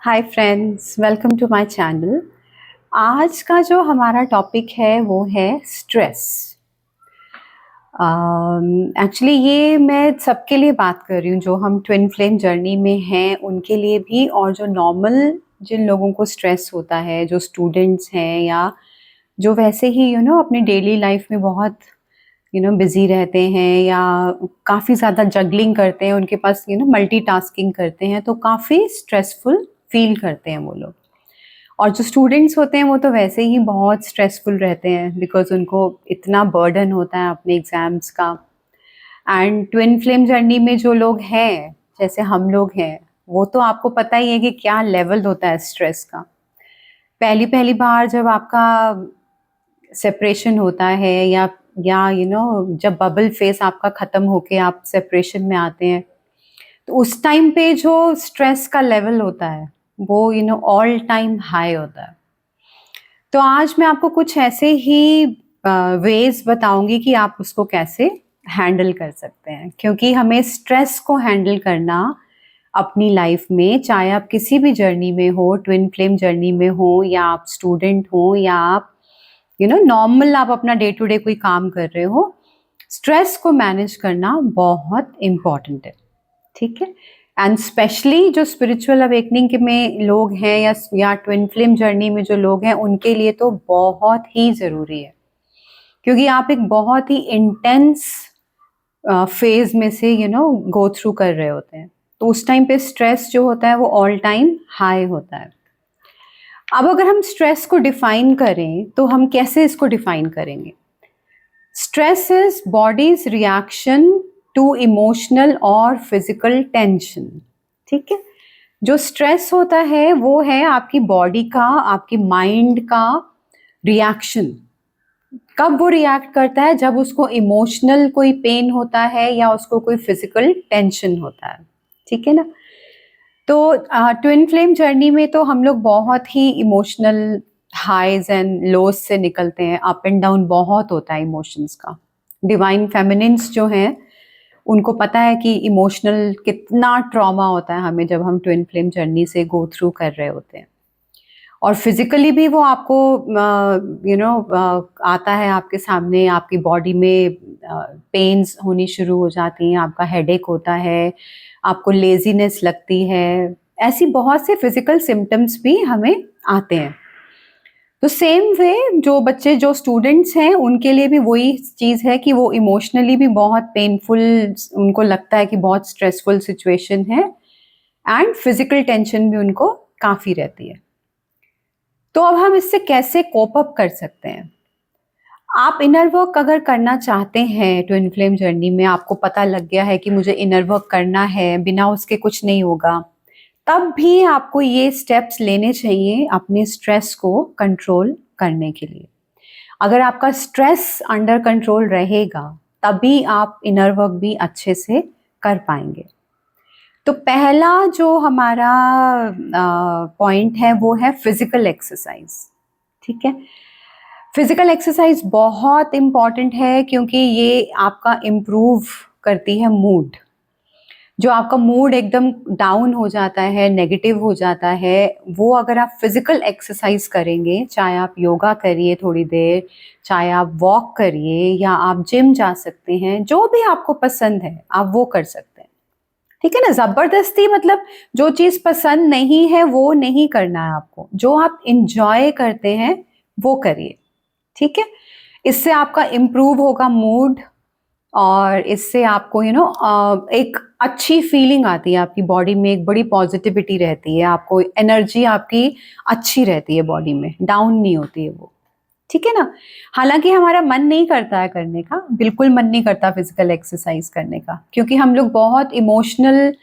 Hi friends, welcome to my channel. आज का जो हमारा टॉपिक है वो है स्ट्रेस। एक्चुअली ये मैं सबके लिए बात कर रही हूँ, जो हम ट्विन फ्लेम जर्नी में हैं उनके लिए भी, और जो नॉर्मल जिन लोगों को स्ट्रेस होता है, जो स्टूडेंट्स हैं या जो वैसे ही अपनी डेली लाइफ में बहुत बिजी रहते हैं या काफ़ी ज़्यादा जगलिंग करते हैं, उनके पास मल्टीटास्किंग करते हैं, तो काफ़ी स्ट्रेसफुल फील करते हैं वो लोग। और जो स्टूडेंट्स होते हैं वो तो वैसे ही बहुत स्ट्रेसफुल रहते हैं, बिकॉज उनको इतना बर्डन होता है अपने एग्ज़ाम्स का। एंड ट्विन फ्लेम जर्नी में जो लोग हैं, जैसे हम लोग हैं, वो तो आपको पता ही है कि क्या लेवल होता है स्ट्रेस का। पहली पहली बार जब आपका सेपरेशन होता है या जब बबल फेस आपका ख़त्म होके आप सेपरेशन में आते हैं, तो उस टाइम पे जो स्ट्रेस का लेवल होता है वो ऑल टाइम हाई होता है। तो आज मैं आपको कुछ ऐसे ही वेज बताऊंगी कि आप उसको कैसे हैंडल कर सकते हैं, क्योंकि हमें स्ट्रेस को हैंडल करना अपनी लाइफ में, चाहे आप किसी भी जर्नी में हो, ट्विन फ्लेम जर्नी में हो, या आप स्टूडेंट हो, या आप नॉर्मल आप अपना डे टू डे कोई काम कर रहे हो, स्ट्रेस को मैनेज करना बहुत इम्पॉर्टेंट है। ठीक है। एंड स्पेशली जो स्पिरिचुअल अवेकनिंग के में लोग हैं या ट्विन फ्लेम जर्नी में जो लोग हैं, उनके लिए तो बहुत ही ज़रूरी है, क्योंकि आप एक बहुत ही इंटेंस फेज में से गो थ्रू कर रहे होते हैं। तो उस टाइम पे स्ट्रेस जो होता है वो ऑल टाइम हाई होता है। अब अगर हम स्ट्रेस को डिफाइन करें तो हम कैसे इसको डिफाइन करेंगे? Stress is body's reaction to emotional और फिजिकल टेंशन। ठीक है। जो स्ट्रेस होता है वो है आपकी बॉडी का, आपकी माइंड का रिएक्शन। कब वो रिएक्ट करता है? जब उसको इमोशनल कोई पेन होता है या उसको कोई फिजिकल टेंशन होता है। ठीक है ना। तो ट्विन फ्लेम जर्नी में तो हम लोग बहुत ही इमोशनल हाईज एंड लोज से निकलते हैं। अप एंड डाउन बहुत होता है इमोशंस का। डिवाइन फेमिनिन्स जो हैं, उनको पता है कि इमोशनल कितना ट्रॉमा होता है हमें जब हम ट्विन फ्लेम जर्नी से गो थ्रू कर रहे होते हैं। और फिजिकली भी वो आपको आता है आपके सामने, आपकी बॉडी में पेन्स होनी शुरू हो जाती हैं, आपका हेडेक होता है, आपको लेजीनेस लगती है, ऐसी बहुत से फिजिकल सिम्टम्स भी हमें आते हैं। तो सेम वे जो बच्चे, जो स्टूडेंट्स हैं, उनके लिए भी वही चीज़ है कि वो इमोशनली भी बहुत पेनफुल, उनको लगता है कि बहुत स्ट्रेसफुल सिचुएशन है, एंड फिजिकल टेंशन भी उनको काफ़ी रहती है। तो अब हम इससे कैसे कोप अप कर सकते हैं? आप इनर वर्क अगर करना चाहते हैं ट्विन फ्लेम जर्नी में, आपको पता लग गया है कि मुझे इनर वर्क करना है, बिना उसके कुछ नहीं होगा, तब भी आपको ये स्टेप्स लेने चाहिए अपने स्ट्रेस को कंट्रोल करने के लिए। अगर आपका स्ट्रेस अंडर कंट्रोल रहेगा, तभी आप इनर वर्क भी अच्छे से कर पाएंगे। तो पहला जो हमारा पॉइंट है वो है फिजिकल एक्सरसाइज। ठीक है। फिजिकल एक्सरसाइज बहुत इम्पॉर्टेंट है, क्योंकि ये आपका इम्प्रूव करती है मूड। जो आपका मूड एकदम डाउन हो जाता है, नेगेटिव हो जाता है, वो अगर आप फिजिकल एक्सरसाइज करेंगे, चाहे आप योगा करिए थोड़ी देर, चाहे आप वॉक करिए, या आप जिम जा सकते हैं, जो भी आपको पसंद है आप वो कर सकते हैं। ठीक है ना। जबरदस्ती मतलब जो चीज पसंद नहीं है वो नहीं करना है आपको, जो आप इंजॉय करते हैं वो करिए। ठीक है। इससे आपका इम्प्रूव होगा मूड, और इससे आपको एक अच्छी फीलिंग आती है आपकी बॉडी में, एक बड़ी पॉजिटिविटी रहती है, आपको एनर्जी आपकी अच्छी रहती है, बॉडी में डाउन नहीं होती है वो। ठीक है ना। हालांकि हमारा मन नहीं करता है करने का, बिल्कुल मन नहीं करता फिजिकल एक्सरसाइज करने का, क्योंकि हम लोग बहुत इमोशनल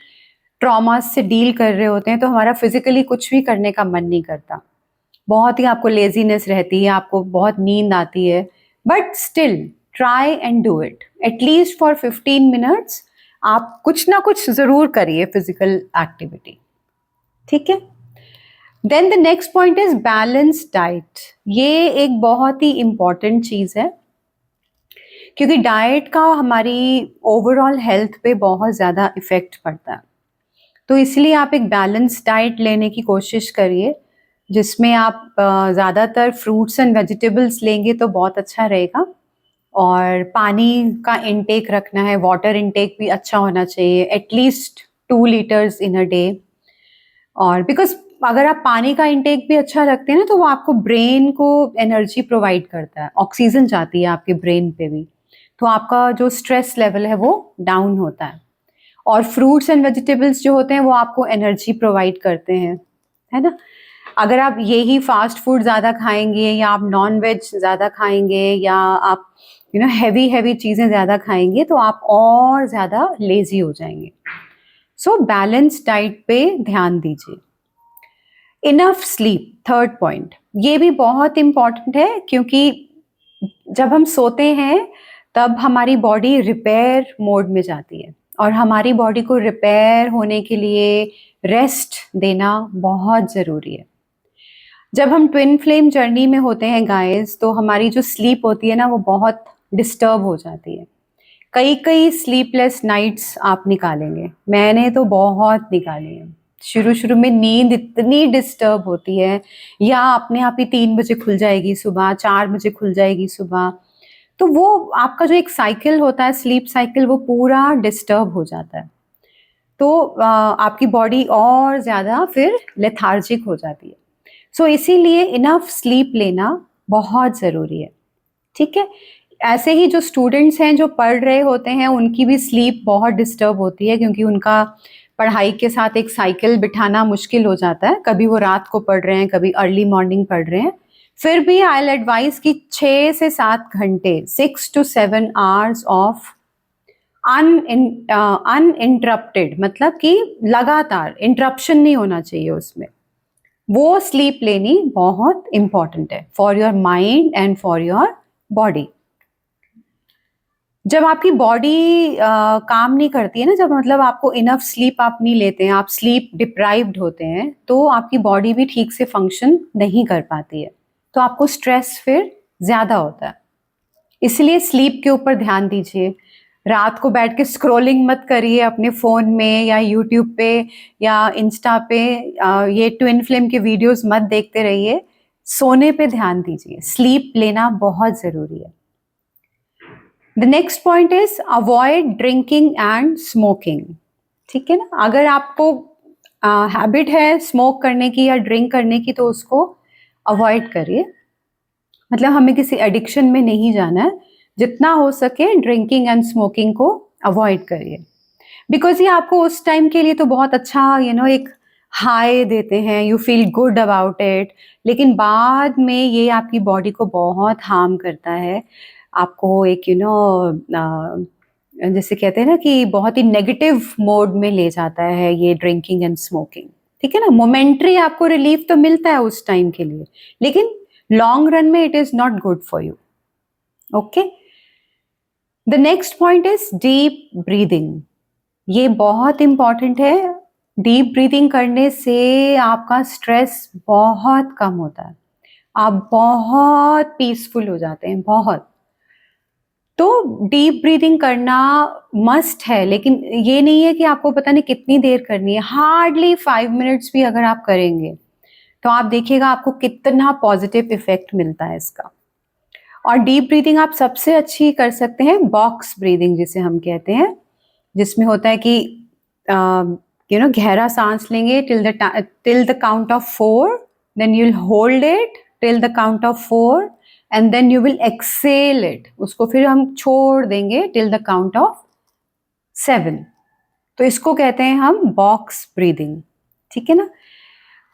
ट्रॉमा से डील कर रहे होते हैं, तो हमारा फिजिकली कुछ भी करने का मन नहीं करता। बहुत ही आपको लेजीनेस रहती है, आपको बहुत नींद आती है, but still try and do it at least for 15 minutes. आप कुछ ना कुछ जरूर करिए फिजिकल एक्टिविटी। ठीक है। Then the next point is balance diet. ये एक बहुत ही इंपॉर्टेंट चीज है, क्योंकि डाइट का हमारी ओवरऑल हेल्थ पे बहुत ज़्यादा इफेक्ट पड़ता है। तो इसलिए आप एक बैलेंस डाइट लेने की कोशिश करिए, जिसमें आप ज़्यादातर फ्रूट्स एंड वेजिटेबल्स लेंगे तो बहुत अच्छा रहेगा। और पानी का इंटेक रखना है, वाटर इंटेक भी अच्छा होना चाहिए, at least 2 litres in a day. और बिकॉज़ अगर आप पानी का इंटेक भी अच्छा रखते हैं ना, तो वो आपको ब्रेन को एनर्जी प्रोवाइड करता है, ऑक्सीजन जाती है आपके ब्रेन पे भी, तो आपका जो स्ट्रेस लेवल है वो डाउन होता है। और फ्रूट्स एंड वेजिटेबल्स जो होते हैं वो आपको एनर्जी प्रोवाइड करते हैं, है ना? अगर आप यही फास्ट फूड ज़्यादा खाएँगे या आप नॉन-वेज ज़्यादा खाएँगे या आप हेवी चीज़ें ज़्यादा खाएँगे, तो आप और ज़्यादा लेज़ी हो जाएँगे। सो बैलेंस डाइट पे ध्यान दीजिए। इनफ स्लीप, थर्ड पॉइंट, ये भी बहुत इम्पोर्टेंट है, क्योंकि जब हम सोते हैं तब हमारी बॉडी रिपेयर मोड में जाती है, और हमारी बॉडी को रिपेयर होने के लिए रेस्ट देना बहुत ज़रूरी है। जब हम ट्विन फ्लेम जर्नी में होते हैं गाइस, तो हमारी जो स्लीप होती है ना, वो बहुत डिस्टर्ब हो जाती है। कई स्लीपलेस नाइट्स आप निकालेंगे, मैंने तो बहुत निकाली हैं। शुरू-शुरू में नींद इतनी डिस्टर्ब होती है, या अपने आप ही 3 बजे खुल जाएगी सुबह, 4 बजे खुल जाएगी सुबह। तो वो आपका जो एक साइकिल होता है, स्लीप साइकिल, वो पूरा डिस्टर्ब हो जाता है। तो आपकी बॉडी और ज़्यादा फिर लेथार्जिक हो जाती है। सो इसीलिए इनफ स्लीप लेना बहुत ज़रूरी है, ठीक है? ऐसे ही जो स्टूडेंट्स हैं जो पढ़ रहे होते हैं, उनकी भी स्लीप बहुत डिस्टर्ब होती है, क्योंकि उनका पढ़ाई के साथ एक साइकिल बिठाना मुश्किल हो जाता है। कभी वो रात को पढ़ रहे हैं, कभी अर्ली मॉर्निंग पढ़ रहे हैं। फिर भी आई विल एडवाइस कि 6 से 7 घंटे, 6 टू 7 आवर्स ऑफ अनइंटरप्टेड, मतलब कि लगातार इंटरप्शन नहीं होना चाहिए उसमें। वो स्लीप लेनी बहुत इंपॉर्टेंट है for your mind and for your body. जब आपकी बॉडी काम नहीं करती है ना, जब मतलब आपको इनफ स्लीप आप नहीं लेते हैं, आप स्लीप डिप्राइव्ड होते हैं, तो आपकी बॉडी भी ठीक से फंक्शन नहीं कर पाती है, तो आपको स्ट्रेस फिर ज़्यादा होता है। इसलिए स्लीप के ऊपर ध्यान दीजिए। रात को बैठ के स्क्रॉलिंग मत करिए अपने फ़ोन में या यूट्यूब पे या इंस्टा पे, ये ट्विन फ्लेम के वीडियोस मत देखते रहिए। सोने पे ध्यान दीजिए, स्लीप लेना बहुत ज़रूरी है। The next point is avoid drinking and smoking, ठीक है ना? अगर आपको हैबिट है स्मोक करने की या ड्रिंक करने की, तो उसको अवॉइड करिए। मतलब हमें किसी एडिक्शन में नहीं जाना है। जितना हो सके ड्रिंकिंग एंड स्मोकिंग को अवॉइड करिए, बिकॉज ये आपको उस टाइम के लिए तो बहुत अच्छा एक हाई देते हैं, you feel good about it, लेकिन बाद में ये आपकी बॉडी को बहुत हार्म करता है। आपको एक जैसे कहते हैं ना कि बहुत ही नेगेटिव मोड में ले जाता है ये ड्रिंकिंग एंड स्मोकिंग, ठीक है ना? मोमेंट्री आपको रिलीफ तो मिलता है उस टाइम के लिए, लेकिन लॉन्ग रन में it is not good for you. Okay, the next point is deep breathing. ये बहुत इंपॉर्टेंट है। डीप ब्रीदिंग करने से आपका स्ट्रेस बहुत कम होता है, आप बहुत पीसफुल हो जाते हैं, बहुत। तो डीप ब्रीदिंग करना मस्ट है, लेकिन ये नहीं है कि आपको पता नहीं कितनी देर करनी है। हार्डली 5 मिनट्स भी अगर आप करेंगे, तो आप देखिएगा आपको कितना पॉजिटिव इफेक्ट मिलता है इसका। और डीप ब्रीदिंग आप सबसे अच्छी कर सकते हैं बॉक्स ब्रीदिंग, जिसे हम कहते हैं, जिसमें होता है कि गहरा सांस लेंगे till the count of 4, then you will hold it till the count of 4, and then you will exhale it, उसको फिर हम छोड़ देंगे टिल द काउंट ऑफ 7। तो इसको कहते हैं हम बॉक्स ब्रीदिंग, ठीक है ना?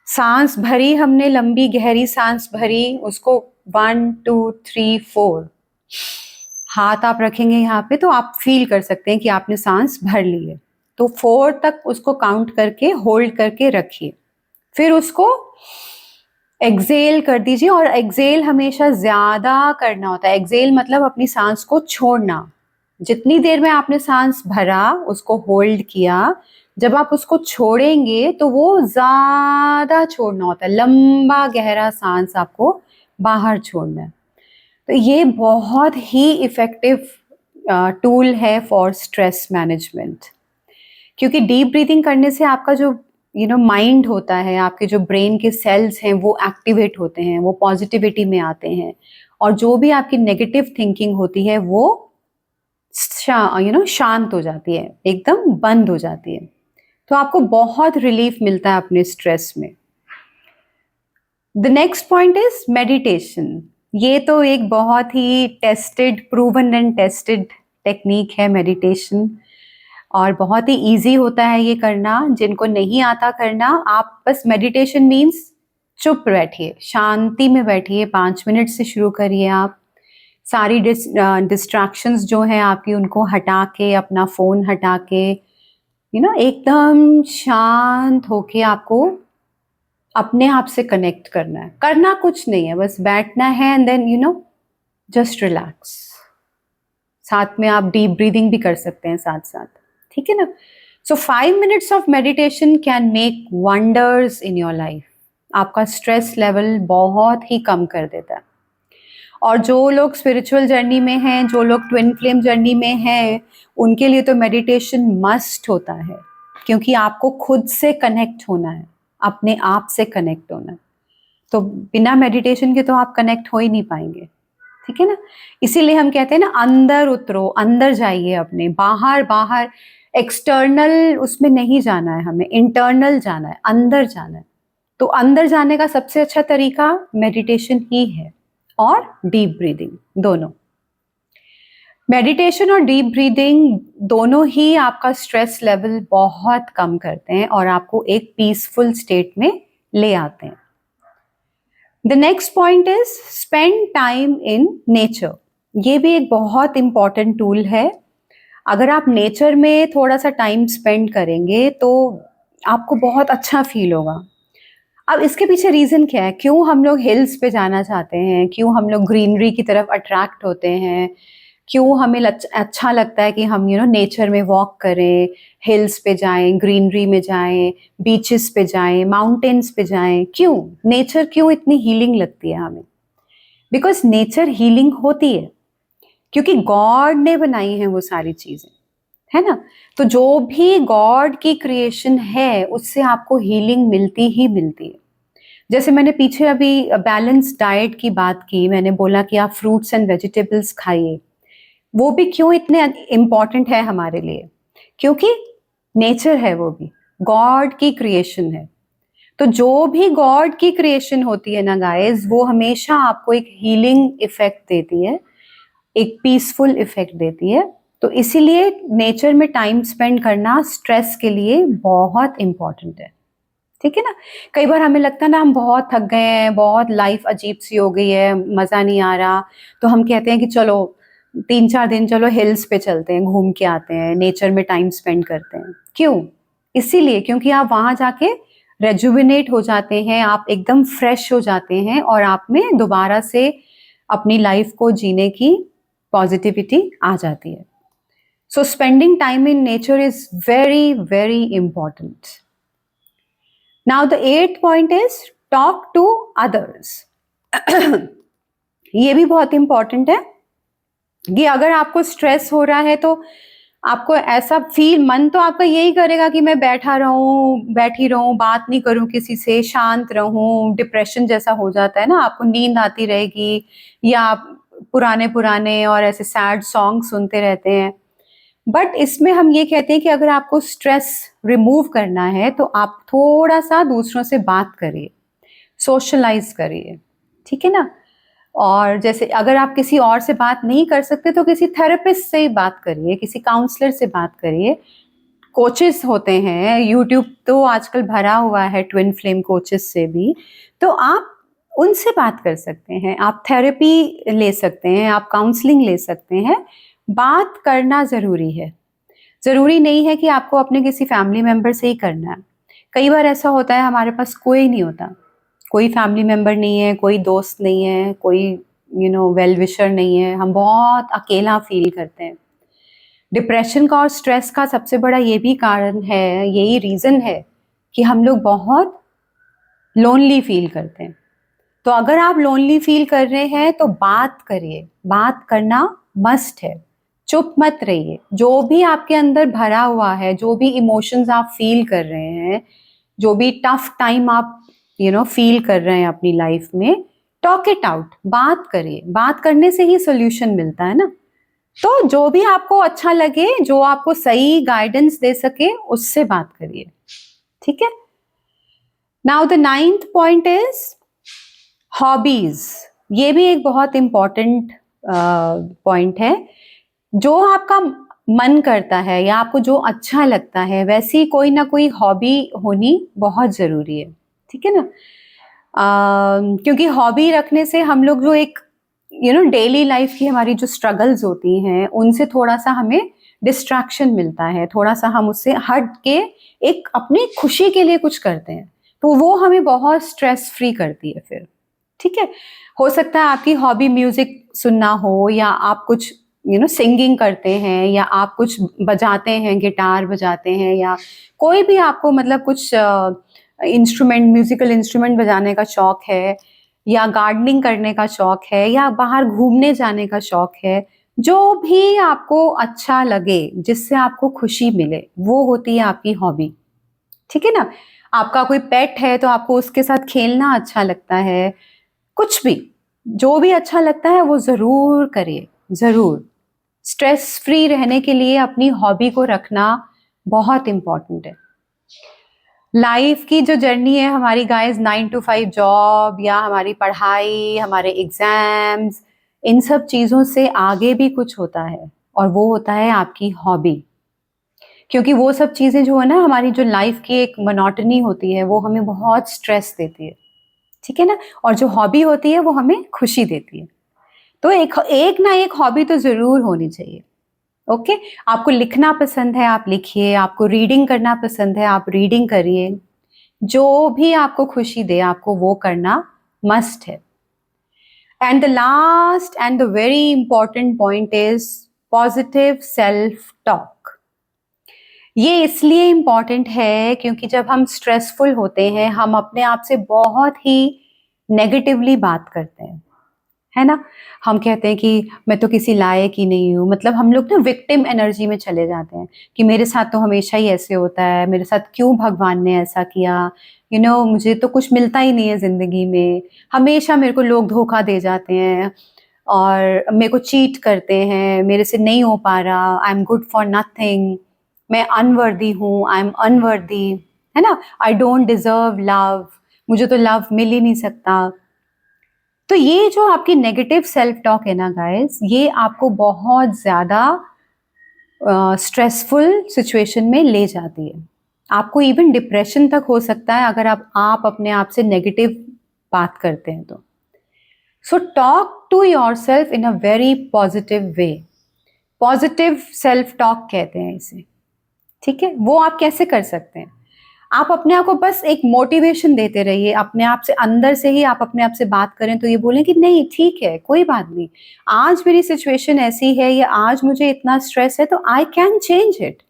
सांस भरी हमने, लंबी गहरी सांस भरी, उसको 1 2 3 4 हाथ आप रखेंगे यहाँ पे, तो आप फील कर सकते हैं कि आपने सांस भर ली है। तो 4 तक उसको काउंट करके होल्ड करके रखिए, फिर उसको एक्सेल कर दीजिए। और एक्सेल हमेशा ज्यादा करना होता है। एक्सेल मतलब अपनी सांस को छोड़ना। जितनी देर में आपने सांस भरा, उसको होल्ड किया, जब आप उसको छोड़ेंगे तो वो ज्यादा छोड़ना होता है, लंबा गहरा सांस आपको बाहर छोड़ना है। तो ये बहुत ही इफेक्टिव टूल है फॉर स्ट्रेस मैनेजमेंट। क्योंकि डीप ब्रीथिंग करने से आपका जो माइंड होता है, आपके जो ब्रेन के सेल्स हैं वो एक्टिवेट होते हैं, वो पॉजिटिविटी में आते हैं, और जो भी आपकी नेगेटिव थिंकिंग होती है वो शांत हो जाती है, एकदम बंद हो जाती है। तो आपको बहुत रिलीफ मिलता है अपने स्ट्रेस में। The next point is meditation. ये तो एक बहुत ही tested, proven and tested technique है मेडिटेशन, और बहुत ही इजी होता है ये करना। जिनको नहीं आता करना, आप बस मेडिटेशन मीन्स चुप बैठिए, शांति में बैठिए, 5 मिनट से शुरू करिए। आप सारी डिस्ट्रैक्शंस जो हैं आपकी उनको हटा के, अपना फ़ोन हटा के, एकदम शांत होके आपको अपने आप से कनेक्ट करना है। करना कुछ नहीं है, बस बैठना है एंड देन जस्ट रिलैक्स। साथ में आप डीप ब्रीदिंग भी कर सकते हैं साथ साथ, ठीक है ना। सो 5 minutes of meditation can make wonders in your life. आपका स्ट्रेस लेवल बहुत ही कम कर देता है। और जो लोग स्पिरिचुअल जर्नी में हैं, जो लोग ट्विन फ्लेम जर्नी में हैं, उनके लिए तो मेडिटेशन मस्ट होता है, क्योंकि आपको खुद से कनेक्ट होना है, अपने आप से कनेक्ट होना है। तो बिना मेडिटेशन के तो आप कनेक्ट हो ही नहीं पाएंगे, ठीक है ना। इसीलिए हम कहते हैं ना, अंदर उतरो, अंदर जाइए अपने, बाहर बाहर एक्सटर्नल उसमें नहीं जाना है, हमें इंटरनल जाना है, अंदर जाना है। तो अंदर जाने का सबसे अच्छा तरीका मेडिटेशन ही है, और डीप ब्रीदिंग, दोनों। मेडिटेशन और डीप ब्रीदिंग दोनों ही आपका स्ट्रेस लेवल बहुत कम करते हैं और आपको एक पीसफुल स्टेट में ले आते हैं। The next point is spend time in nature. ये भी एक बहुत इंपॉर्टेंट टूल है। अगर आप नेचर में थोड़ा सा टाइम स्पेंड करेंगे तो आपको बहुत अच्छा फील होगा। अब इसके पीछे रीज़न क्या है, क्यों हम लोग हिल्स पे जाना चाहते हैं, क्यों हम लोग ग्रीनरी की तरफ अट्रैक्ट होते हैं, क्यों हमें अच्छा लगता है कि हम नेचर में वॉक करें, हिल्स पे जाएं, ग्रीनरी में जाएं, बीचेस पे जाएं, माउंटेन्स पे जाएं। क्यों नेचर, क्यों इतनी हीलिंग लगती है हमें? बिकॉज नेचर हीलिंग होती है, क्योंकि गॉड ने बनाई है वो सारी चीज़ें, है ना। तो जो भी गॉड की क्रिएशन है उससे आपको हीलिंग मिलती ही मिलती है। जैसे मैंने पीछे अभी बैलेंस डाइट की बात की, मैंने बोला कि आप फ्रूट्स एंड वेजिटेबल्स खाइए। वो भी क्यों इतने इम्पॉर्टेंट है हमारे लिए? क्योंकि नेचर है, वो भी गॉड की क्रिएशन है। तो जो भी गॉड की क्रिएशन होती है ना गाइस, वो हमेशा आपको एक हीलिंग इफेक्ट देती है, एक पीसफुल इफेक्ट देती है। तो इसीलिए नेचर में टाइम स्पेंड करना स्ट्रेस के लिए बहुत इंपॉर्टेंट है, ठीक है ना। कई बार हमें लगता है ना, हम बहुत थक गए हैं, बहुत लाइफ अजीब सी हो गई है, मज़ा नहीं आ रहा, तो हम कहते हैं कि चलो 3-4 दिन चलो हिल्स पे चलते हैं, घूम के आते हैं, नेचर में टाइम स्पेंड करते हैं। क्यों? इसीलिए क्योंकि आप वहाँ जाके रेजुविनेट हो जाते हैं, आप एकदम फ्रेश हो जाते हैं और आप में दोबारा से अपनी लाइफ को जीने की पॉजिटिविटी आ जाती है। So spending time in nature is very very important. Now the eighth point is talk to others. ये भी बहुत इंपॉर्टेंट है कि अगर आपको स्ट्रेस हो रहा है तो आपको ऐसा मन तो आपका यही करेगा कि मैं बैठी रहूं, बात नहीं करूं किसी से, शांत रहूं। डिप्रेशन जैसा हो जाता है ना, आपको नींद आती रहेगी, या आप पुराने पुराने और ऐसे सैड सॉन्ग सुनते रहते हैं। बट इसमें हम ये कहते हैं कि अगर आपको स्ट्रेस रिमूव करना है तो आप थोड़ा सा दूसरों से बात करिए, सोशलाइज करिए, ठीक है ना। और जैसे अगर आप किसी और से बात नहीं कर सकते तो किसी थेरेपिस्ट से ही बात करिए, किसी काउंसलर से बात करिए। कोचेस होते हैं, यूट्यूब तो आजकल भरा हुआ है ट्विन फ्लेम कोचेस से भी, तो आप उनसे बात कर सकते हैं, आप थेरेपी ले सकते हैं, आप काउंसलिंग ले सकते हैं। बात करना ज़रूरी है। ज़रूरी नहीं है कि आपको अपने किसी फैमिली मेम्बर से ही करना है। कई बार ऐसा होता है हमारे पास कोई नहीं होता, कोई फैमिली मेम्बर नहीं है, कोई दोस्त नहीं है, कोई वेल विशर नहीं है, हम बहुत अकेला फील करते हैं। डिप्रेशन का और स्ट्रेस का सबसे बड़ा ये भी कारण है, यही रीज़न है कि हम लोग बहुत लोनली फील करते हैं। तो अगर आप लोनली फील कर रहे हैं तो बात करिए, बात करना मस्ट है। चुप मत रहिए। जो भी आपके अंदर भरा हुआ है, जो भी इमोशंस आप फील कर रहे हैं, जो भी टफ टाइम आप फील कर रहे हैं अपनी लाइफ में, टॉक इट आउट, बात करिए। बात करने से ही सोल्यूशन मिलता है ना। तो जो भी आपको अच्छा लगे, जो आपको सही गाइडेंस दे सके, उससे बात करिए, ठीक है। Now the 9th point is hobbies. ये भी एक बहुत इंपॉर्टेंट पॉइंट है। जो आपका मन करता है या आपको जो अच्छा लगता है, वैसी कोई ना कोई हॉबी होनी बहुत जरूरी है, ठीक है ना। क्योंकि हॉबी रखने से हम लोग जो एक डेली लाइफ की हमारी जो स्ट्रगल्स होती हैं, उनसे थोड़ा सा हमें डिस्ट्रैक्शन मिलता है, थोड़ा सा हम उससे हट के एक अपनी खुशी के लिए कुछ करते हैं, तो वो हमें बहुत स्ट्रेस फ्री करती है फिर, ठीक है। हो सकता है आपकी हॉबी म्यूजिक सुनना हो, या आप कुछ सिंगिंग करते हैं, या आप कुछ बजाते हैं, गिटार बजाते हैं, या कोई भी आपको मतलब कुछ इंस्ट्रूमेंट, म्यूजिकल इंस्ट्रूमेंट बजाने का शौक है, या गार्डनिंग करने का शौक है, या बाहर घूमने जाने का शौक है। जो भी आपको अच्छा लगे, जिससे आपको खुशी मिले, वो होती है आपकी हॉबी, ठीक है ना। आपका कोई पेट है तो आपको उसके साथ खेलना अच्छा लगता है। कुछ भी, जो भी अच्छा लगता है वो जरूर करिए, जरूर। स्ट्रेस फ्री रहने के लिए अपनी हॉबी को रखना बहुत इंपॉर्टेंट है। लाइफ की जो जर्नी है हमारी गाइस, 9 to 5 जॉब, या हमारी पढ़ाई, हमारे एग्जाम्स, इन सब चीजों से आगे भी कुछ होता है, और वो होता है आपकी हॉबी। क्योंकि वो सब चीजें जो है ना, हमारी जो लाइफ की एक मोनोटनी होती है, वो हमें बहुत स्ट्रेस देती है, ठीक है ना। और जो हॉबी होती है वो हमें खुशी देती है। तो एक ना एक हॉबी तो जरूर होनी चाहिए, ओके। आपको लिखना पसंद है, आप लिखिए। आपको रीडिंग करना पसंद है, आप रीडिंग करिए। जो भी आपको खुशी दे, आपको वो करना मस्ट है। And the last and the very important point is positive self talk. ये इसलिए इंपॉर्टेंट है क्योंकि जब हम स्ट्रेसफुल होते हैं, हम अपने आप से बहुत ही नेगेटिवली बात करते हैं, है ना। हम कहते हैं कि मैं तो किसी लायक ही नहीं हूँ। मतलब हम लोग ना विक्टिम एनर्जी में चले जाते हैं कि मेरे साथ तो हमेशा ही ऐसे होता है, मेरे साथ क्यों भगवान ने ऐसा किया, मुझे तो कुछ मिलता ही नहीं है जिंदगी में, हमेशा मेरे को लोग धोखा दे जाते हैं, और मेरे को चीट करते हैं, मेरे से नहीं हो पा रहा, I am good for nothing, मैं अनवर्दी हूँ, आई एम अनवर्दी, है ना। आई डोंट डिजर्व लव, मुझे तो लव मिल ही नहीं सकता। तो ये जो आपकी नेगेटिव सेल्फ टॉक है ना गाइस, ये आपको बहुत ज्यादा स्ट्रेसफुल सिचुएशन में ले जाती है। आपको इवन डिप्रेशन तक हो सकता है अगर आप अपने आप से नेगेटिव बात करते हैं तो। So talk to your self in a very positive way. Positive self talk कहते हैं इसे, ठीक है। वो आप कैसे कर सकते हैं? आप अपने आप को बस एक मोटिवेशन देते रहिए, अपने आप से अंदर से ही आप अपने आप से बात करें तो ये बोलें कि नहीं ठीक है, कोई बात नहीं, आज मेरी सिचुएशन ऐसी है, या आज मुझे इतना स्ट्रेस है, तो आई कैन चेंज इट।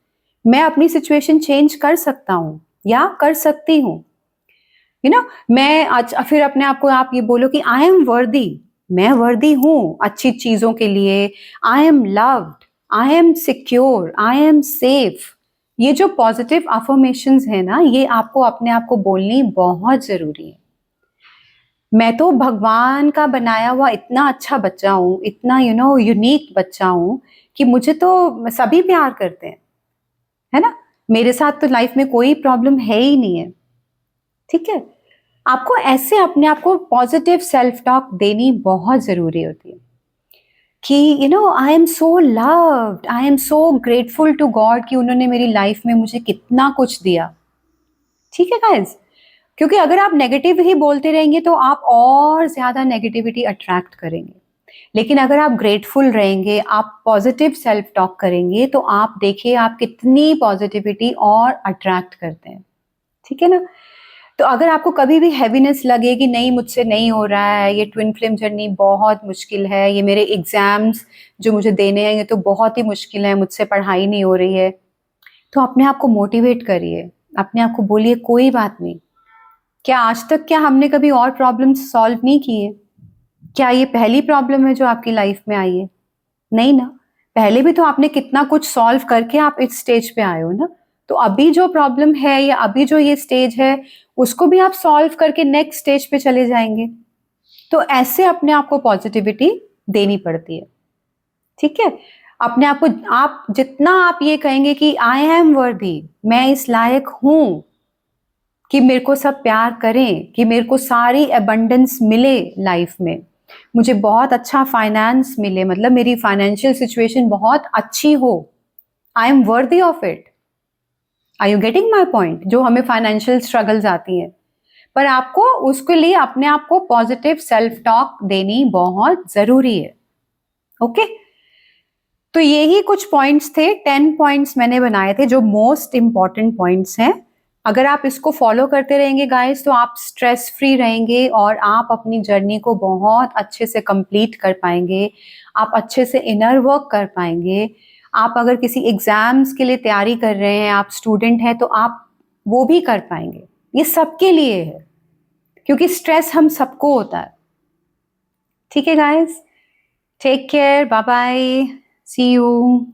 मैं अपनी सिचुएशन चेंज कर सकता हूँ या कर सकती हूँ, मैं आज फिर अपने आप को आप ये बोलो कि आई एम वर्दी, मैं वर्दी हूँ अच्छी चीजों के लिए, I am loved, I M secure, I am safe. ये जो पॉजिटिव अफर्मेशंस है ना, ये आपको अपने आप को बोलनी बहुत जरूरी है। मैं तो भगवान का बनाया हुआ इतना अच्छा बच्चा हूँ, इतना यूनिक बच्चा हूँ, कि मुझे तो सभी प्यार करते हैं, है ना। मेरे साथ तो लाइफ में कोई प्रॉब्लम है ही नहीं है, ठीक है। आपको ऐसे अपने आप को पॉजिटिव सेल्फ टॉक देनी बहुत जरूरी होती है कि I am so loved, I am so grateful to God कि उन्होंने मेरी लाइफ में मुझे कितना कुछ दिया, ठीक है गाइस। क्योंकि अगर आप नेगेटिव ही बोलते रहेंगे तो आप और ज्यादा नेगेटिविटी अट्रैक्ट करेंगे। लेकिन अगर आप ग्रेटफुल रहेंगे, आप पॉजिटिव सेल्फ टॉक करेंगे, तो आप देखिए आप कितनी पॉजिटिविटी और अट्रैक्ट करते हैं, ठीक है ना। तो अगर आपको कभी भी हैवीनेस लगे कि नहीं मुझसे नहीं हो रहा है, ये ट्विन फ्लेम जर्नी बहुत मुश्किल है, ये मेरे एग्जाम्स जो मुझे देने हैं ये तो बहुत ही मुश्किल है, मुझसे पढ़ाई नहीं हो रही है, तो अपने आप को मोटिवेट करिए, अपने आप को बोलिए कोई बात नहीं। क्या आज तक क्या हमने कभी और प्रॉब्लम्स सॉल्व नहीं किए? क्या ये पहली प्रॉब्लम है जो आपकी लाइफ में आई है? नहीं ना। पहले भी तो आपने कितना कुछ सॉल्व करके आप इस स्टेज पे आए हो ना। तो अभी जो प्रॉब्लम है या अभी जो ये स्टेज है, उसको भी आप सॉल्व करके नेक्स्ट स्टेज पे चले जाएंगे। तो ऐसे अपने आप को पॉजिटिविटी देनी पड़ती है। ठीक है, अपने आप को, आप जितना आप ये कहेंगे कि आई एम वर्दी, मैं इस लायक हूं कि मेरे को सब प्यार करें, कि मेरे को सारी अबंडेंस मिले लाइफ में, मुझे बहुत अच्छा फाइनेंस मिले, मतलब मेरी फाइनेंशियल सिचुएशन बहुत अच्छी हो, I am worthy of it. Are you getting my point? जो हमें फाइनेंशियल स्ट्रगल्स आती हैं, पर आपको उसके लिए अपने आप को पॉजिटिव सेल्फ टॉक देनी बहुत जरूरी है। ओके तो यही कुछ पॉइंट्स थे, 10 पॉइंट्स मैंने बनाए थे जो मोस्ट इंपॉर्टेंट पॉइंट्स हैं। अगर आप इसको फॉलो करते रहेंगे गाइस, तो आप स्ट्रेस फ्री रहेंगे और आप अपनी जर्नी को बहुत अच्छे से कंप्लीट कर पाएंगे, आप अच्छे से इनर वर्क कर पाएंगे। आप अगर किसी एग्जाम्स के लिए तैयारी कर रहे हैं, आप स्टूडेंट हैं, तो आप वो भी कर पाएंगे। ये सबके लिए है, क्योंकि स्ट्रेस हम सबको होता है। ठीक है guys, take care, bye bye, see you.